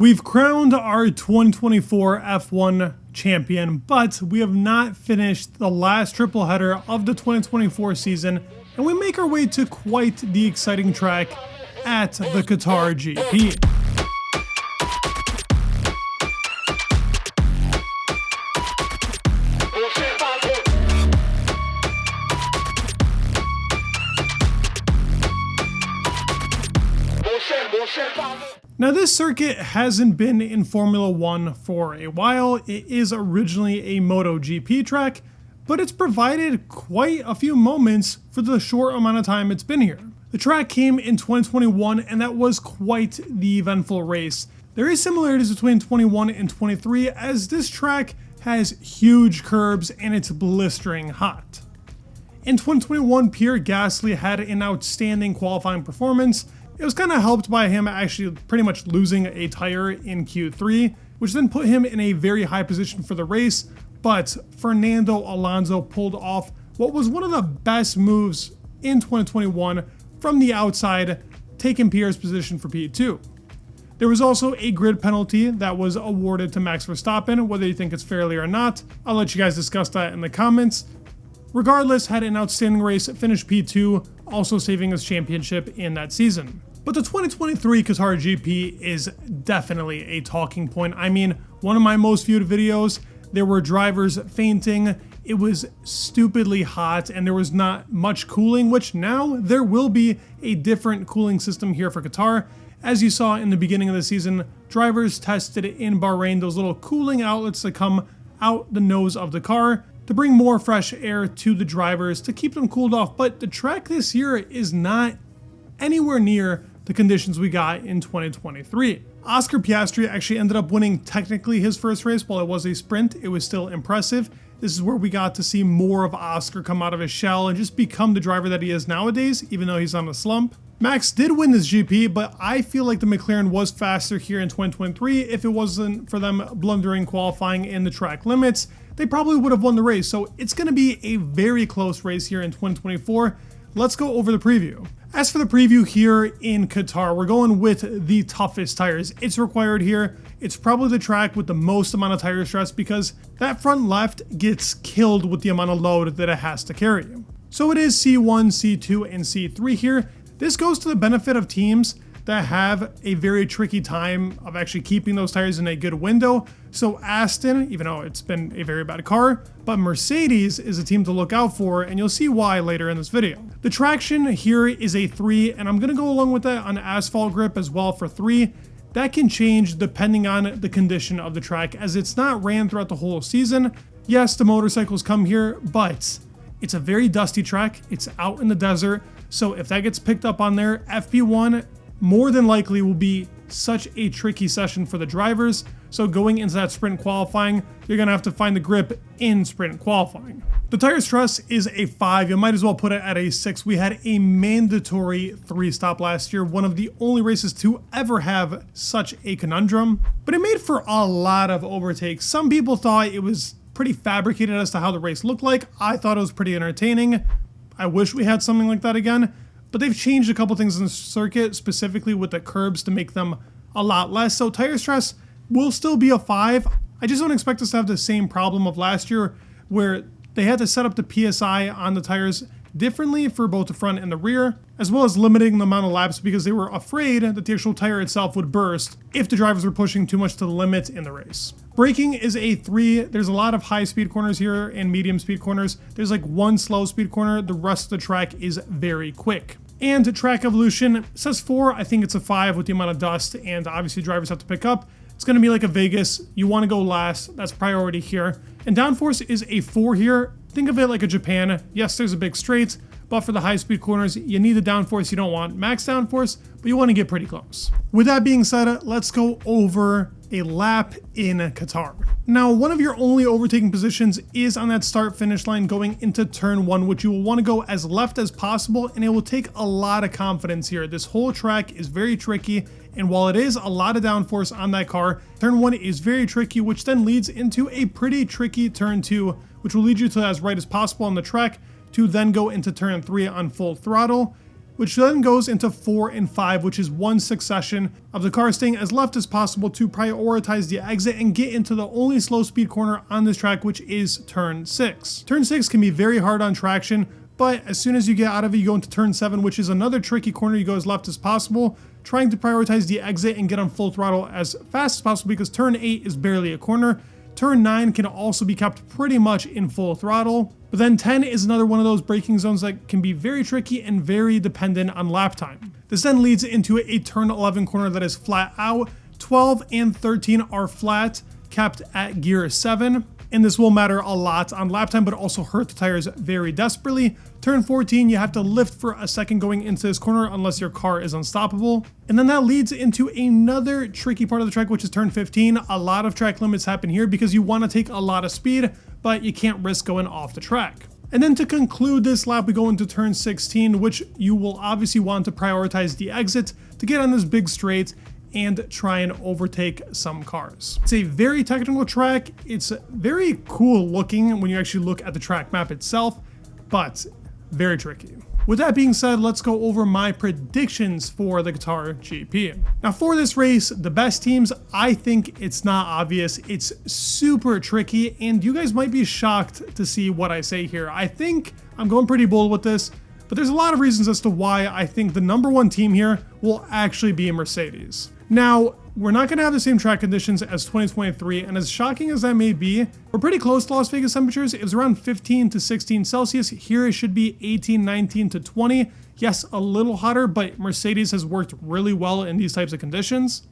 We've crowned our 2024 F1 champion, but we have not finished the last triple header of the 2024 season, and we make our way to quite the exciting track at the Qatar GP. Now, this circuit hasn't been in Formula 1 for a while. It is originally a MotoGP track, but it's provided quite a few moments for the short amount of time it's been here. The track came in 2021, and that was quite the eventful race. There is similarities between 21 and 23, as this track has huge curbs and it's blistering hot. In 2021, Pierre Gasly had an outstanding qualifying performance. It was kind of helped by him actually pretty much losing a tire in Q3, which then put him in a very high position for the race, but Fernando Alonso pulled off what was one of the best moves in 2021 from the outside, taking Pierre's position for P2. There was also a grid penalty that was awarded to Max Verstappen, whether you think it's fairly or not. I'll let you guys discuss that in the comments. Regardless, had an outstanding race, finished P2, also saving his championship in that season. But the 2023 Qatar GP is definitely a talking point. I mean, one of my most viewed videos, there were drivers fainting, it was stupidly hot, and there was not much cooling, which now there will be a different cooling system here for Qatar. As you saw in the beginning of the season, drivers tested in Bahrain those little cooling outlets that come out the nose of the car to bring more fresh air to the drivers to keep them cooled off. But the track this year is not anywhere near the conditions we got in 2023. Oscar Piastri actually ended up winning technically his first race. While it was a sprint, it was still impressive. This is where we got to see more of Oscar come out of his shell and just become the driver that he is nowadays, even though he's on a slump. Max did win this GP, but I feel like the McLaren was faster here in 2023. If it wasn't for them blundering qualifying in the track limits, they probably would have won the race. So it's going to be a very close race here in 2024. Let's go over the preview. As for the preview here in Qatar, we're going with the toughest tires. It's required here. It's probably the track with the most amount of tire stress because that front left gets killed with the amount of load that it has to carry. So it is C1, C2, and C3 here. This goes to the benefit of teams that have a very tricky time of actually keeping those tires in a good window. So Aston, even though it's been a very bad car, but Mercedes is a team to look out for, and you'll see why later in this video. The traction here is a 3, and I'm going to go along with that on asphalt grip as well for 3. That can change depending on the condition of the track, as it's not ran throughout the whole season. Yes, the motorcycles come here, but it's a very dusty track. It's out in the desert, so if that gets picked up on there, FP1 more than likely will be such a tricky session for the drivers. So going into that sprint qualifying, you're going to have to find the grip in sprint qualifying. The tire stress is a 5. You might as well put it at a 6. We had a mandatory 3-stop last year, one of the only races to ever have such a conundrum. But it made for a lot of overtakes. Some people thought it was pretty fabricated as to how the race looked like. I thought it was pretty entertaining. I wish we had something like that again. But they've changed a couple things in the circuit, specifically with the curbs to make them a lot less. So tire stress will still be a 5. I just don't expect us to have the same problem of last year where they had to set up the PSI on the tires differently for both the front and the rear, as well as limiting the amount of laps because they were afraid that the actual tire itself would burst if the drivers were pushing too much to the limit in the race. Braking is a 3. There's a lot of high speed corners here and medium speed corners. There's like one slow speed corner. The rest of the track is very quick. And track evolution says 4. I think it's a 5 with the amount of dust and obviously drivers have to pick up. It's going to be like a Vegas. You want to go last. That's priority here. And downforce is a 4 here. Think of it like a Japan. Yes, there's a big straight, but for the high-speed corners, you need the downforce. You don't want max downforce, but you want to get pretty close. With that being said, let's go over a lap in Qatar. Now, one of your only overtaking positions is on that start-finish line going into turn 1, which you will want to go as left as possible, and it will take a lot of confidence here. This whole track is very tricky, and while it is a lot of downforce on that car, turn 1 is very tricky, which then leads into a pretty tricky turn 2, which will lead you to as right as possible on the track to then go into turn 3 on full throttle. which then goes into 4 and 5, which is one succession of the car staying as left as possible to prioritize the exit and get into the only slow speed corner on this track, which is turn 6. Turn 6 can be very hard on traction, but as soon as you get out of it, you go into turn 7, which is another tricky corner. You go as left as possible, trying to prioritize the exit and get on full throttle as fast as possible because turn 8 is barely a corner. Turn 9 can also be kept pretty much in full throttle. But then 10 is another one of those braking zones that can be very tricky and very dependent on lap time. This then leads into a turn 11 corner that is flat out. 12 and 13 are flat, capped at gear 7. And this will matter a lot on lap time, but also hurt the tires very desperately. Turn 14, you have to lift for a second going into this corner unless your car is unstoppable. And then that leads into another tricky part of the track, which is turn 15. A lot of track limits happen here because you want to take a lot of speed, but you can't risk going off the track. And then to conclude this lap, we go into turn 16, which you will obviously want to prioritize the exit to get on this big straight and try and overtake some cars. It's a very technical track. It's very cool looking when you actually look at the track map itself, but very tricky. With that being said, let's go over my predictions for the Qatar GP. Now for this race, the best teams, I think it's not obvious. It's super tricky, and you guys might be shocked to see what I say here. I think I'm going pretty bold with this, but there's a lot of reasons as to why I think the number one team here will actually be Mercedes. Now, we're not going to have the same track conditions as 2023, and as shocking as that may be, we're pretty close to Las Vegas temperatures. It was around 15 to 16 Celsius. Here it should be 18, 19 to 20. Yes, a little hotter, but Mercedes has worked really well in these types of conditions.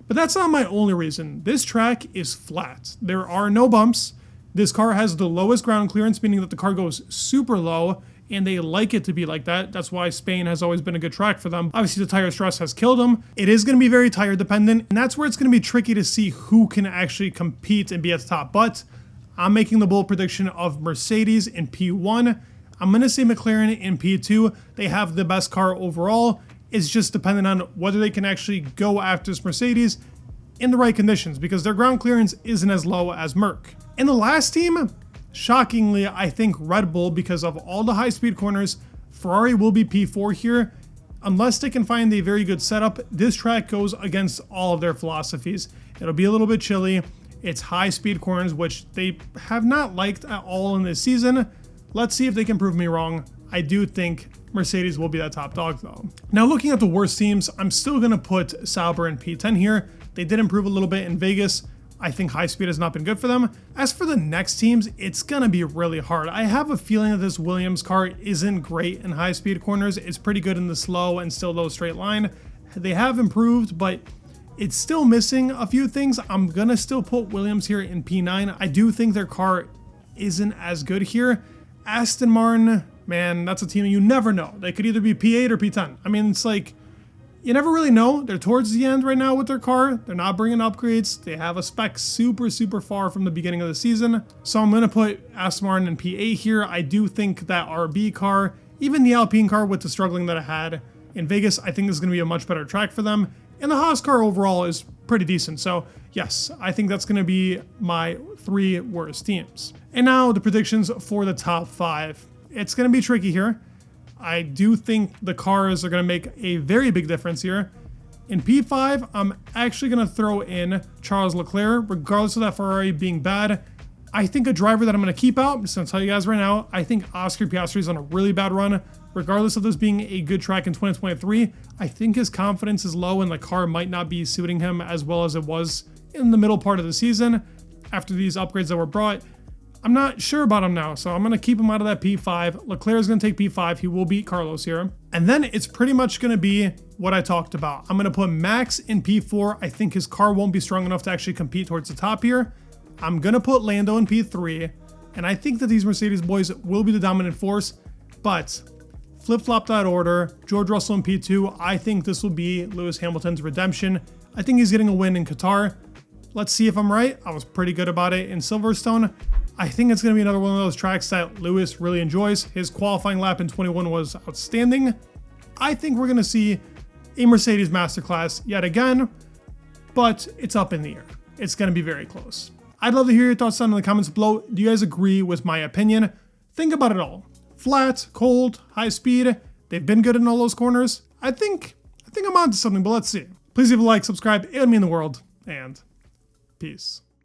But that's not my only reason. This track is flat. There are no bumps. This car has the lowest ground clearance, meaning that the car goes super low, and they like it to be like that. That's why Spain has always been a good track for them. Obviously, the tire stress has killed them. It is going to be very tire dependent, and that's where it's going to be tricky to see who can actually compete and be at the top. But I'm making the bold prediction of Mercedes in P1. I'm going to say McLaren in P2. They have the best car overall. It's just dependent on whether they can actually go after this Mercedes in the right conditions, because their ground clearance isn't as low as Merc. And the last team, shockingly, I think Red Bull, because of all the high-speed corners. Ferrari will be P4 here. Unless they can find a very good setup, this track goes against all of their philosophies. It'll be a little bit chilly. It's high-speed corners, which they have not liked at all in this season. Let's see if they can prove me wrong. I do think Mercedes will be that top dog, though. Now, looking at the worst teams, I'm still going to put Sauber in P10 here. They did improve a little bit in Vegas. I think high speed has not been good for them. As for the next teams, it's going to be really hard. I have a feeling that this Williams car isn't great in high speed corners. It's pretty good in the slow and still low straight line. They have improved, but it's still missing a few things. I'm going to still put Williams here in P9. I do think their car isn't as good here. Aston Martin, man, that's a team you never know. They could either be P8 or P10. I mean, it's like, you never really know. They're towards the end right now with their car. They're not bringing upgrades. They have a spec super far from the beginning of the season. So I'm going to put Aston Martin in P8 here. I do think that RB car, even the Alpine car with the struggling that it had in Vegas, I think is going to be a much better track for them. And the Haas car overall is pretty decent. So yes, I think that's going to be my 3 worst teams. And now the predictions for the top 5. It's going to be tricky here. I do think the cars are going to make a very big difference here. In P5, I'm actually going to throw in Charles Leclerc, regardless of that Ferrari being bad. I think a driver that I'm going to keep out, I'm just going to tell you guys right now, I think Oscar Piastri is on a really bad run. Regardless of this being a good track in 2023, I think his confidence is low and the car might not be suiting him as well as it was in the middle part of the season after these upgrades that were brought. I'm not sure about him now, so I'm going to keep him out of that P5. Leclerc is going to take P5. He will beat Carlos here. And then it's pretty much going to be what I talked about. I'm going to put Max in P4. I think his car won't be strong enough to actually compete towards the top here. I'm going to put Lando in P3. And I think that these Mercedes boys will be the dominant force. But flip-flop that order. George Russell in P2. I think this will be Lewis Hamilton's redemption. I think he's getting a win in Qatar. Let's see if I'm right. I was pretty good about it in Silverstone. I think it's going to be another one of those tracks that Lewis really enjoys. His qualifying lap in 21 was outstanding. I think we're going to see a Mercedes masterclass yet again, but it's up in the air. It's going to be very close. I'd love to hear your thoughts down in the comments below. Do you guys agree with my opinion? Think about it all. Flat, cold, high speed. They've been good in all those corners. I think I'm onto something, but let's see. Please leave a like, subscribe, it would mean the world, and peace.